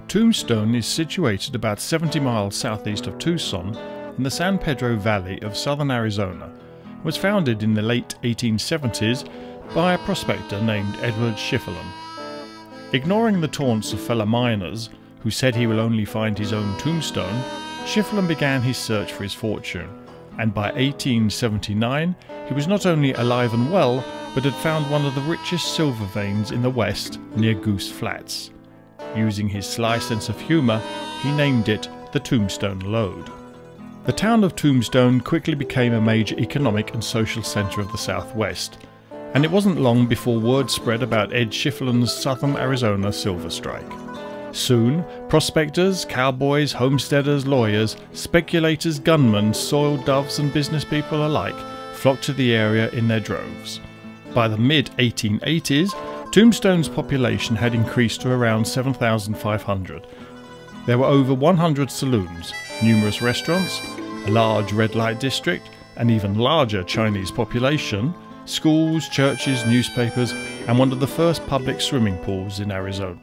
Tombstone is situated about 70 miles southeast of Tucson in the San Pedro Valley of southern Arizona. It was founded in the late 1870s by a prospector named Edward Shifflin. Ignoring the taunts of fellow miners who said he will only find his own tombstone, Shifflin began his search for his fortune, and by 1879 he was not only alive and well, but had found one of the richest silver veins in the West near Goose Flats. Using his sly sense of humour, he named it the Tombstone Lode. The town of Tombstone quickly became a major economic and social centre of the Southwest, and it wasn't long before word spread about Ed Shifflin's southern Arizona silver strike. Soon, prospectors, cowboys, homesteaders, lawyers, speculators, gunmen, soil doves and business people alike flocked to the area in their droves. By the mid-1880s, Tombstone's population had increased to around 7,500. There were over 100 saloons, numerous restaurants, a large red light district, an even larger Chinese population, schools, churches, newspapers, and one of the first public swimming pools in Arizona.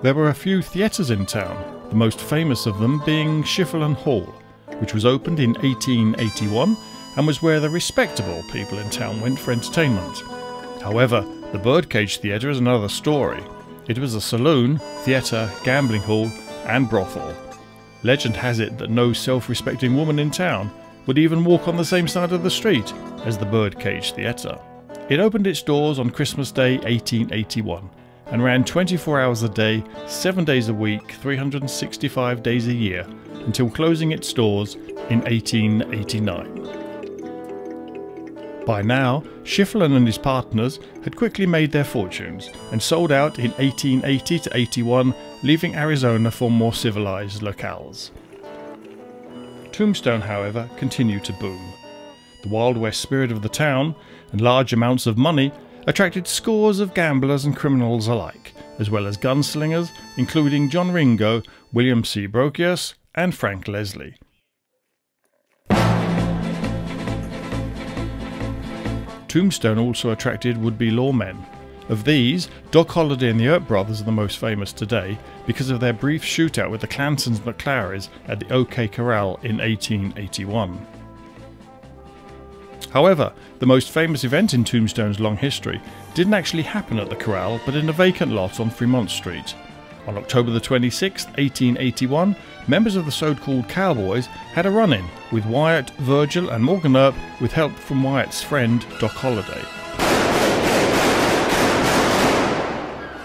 There were a few theatres in town, the most famous of them being Shifflin Hall, which was opened in 1881 and was where the respectable people in town went for entertainment. However, the Birdcage Theatre is another story. It was a saloon, theatre, gambling hall and brothel. Legend has it that no self-respecting woman in town would even walk on the same side of the street as the Birdcage Theatre. It opened its doors on Christmas Day 1881 and ran 24 hours a day, 7 days a week, 365 days a year until closing its doors in 1889. By now, Shifflin and his partners had quickly made their fortunes and sold out in 1880 to 81, leaving Arizona for more civilized locales. Tombstone, however, continued to boom. The Wild West spirit of the town and large amounts of money attracted scores of gamblers and criminals alike, as well as gunslingers, including John Ringo, William C. Brocius, and Frank Leslie. Tombstone also attracted would-be lawmen. Of these, Doc Holliday and the Earp brothers are the most famous today because of their brief shootout with the Clansons McClarys at the OK Corral in 1881. However, the most famous event in Tombstone's long history didn't actually happen at the corral, but in a vacant lot on Fremont Street. On October the 26th, 1881, members of the so-called Cowboys had a run-in with Wyatt, Virgil and Morgan Earp with help from Wyatt's friend Doc Holliday.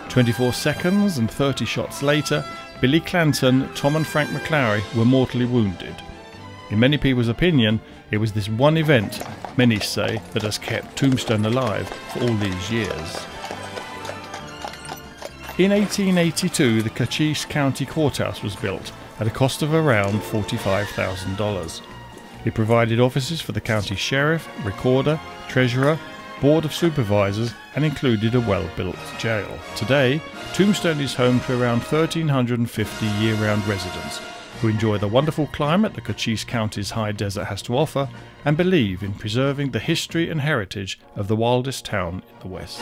24 seconds and 30 shots later, Billy Clanton, Tom and Frank McClary were mortally wounded. In many people's opinion, it was this one event, many say, that has kept Tombstone alive for all these years. In 1882, the Cochise County Courthouse was built at a cost of around $45,000. It provided offices for the county sheriff, recorder, treasurer, board of supervisors, and included a well-built jail. Today, Tombstone is home to around 1,350 year-round residents who enjoy the wonderful climate the Cochise County's high desert has to offer and believe in preserving the history and heritage of the wildest town in the West.